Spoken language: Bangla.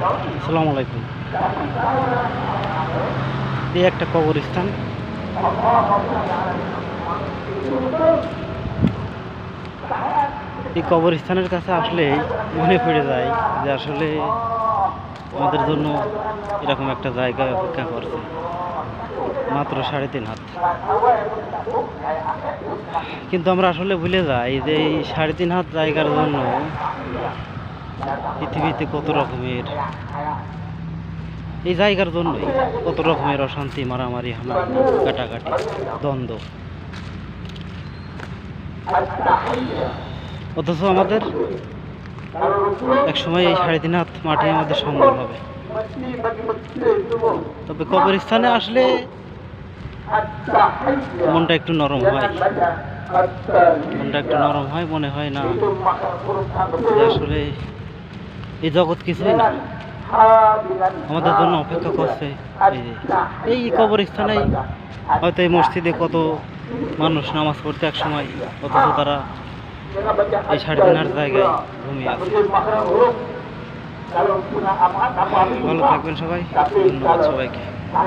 আসসালামু আলাইকুম। এই একটা কবরস্থান। এই কবরস্থানের কাছে আসলেই মনে পড়ে যায় যে আসলে আমাদের জন্য এরকম একটা জায়গায় অপেক্ষা করছে মাত্র 3.5 হাত। কিন্তু আমরা আসলে ভুলে যাই যে এই 3.5 হাত জায়গার জন্য পৃথিবীতে কত রকমের, এই জায়গার জন্যই কত রকমের অশান্তি, মারামারি, হানাহানি, কাটাকাটি, দ্বন্দ্ব। অথচ আমাদের একসময় এই 3.5 হাত মাটি আমাদের সম্বল হবে। তবে কবরস্থানে আসলে মনটা একটু নরম হয়, মনে হয় না যে আসলে এই জগৎ কিছুই না, আমাদের জন্য অপেক্ষা করছে। এই কবরস্থানেই হয়তো এই মসজিদে কত মানুষ নামাজ পড়তে এক সময়, অথচ তারা এই 3.5 হাত জায়গায় ঘুমিয়ে আছে। ভালো থাকবেন সবাই, ধন্যবাদ সবাইকে।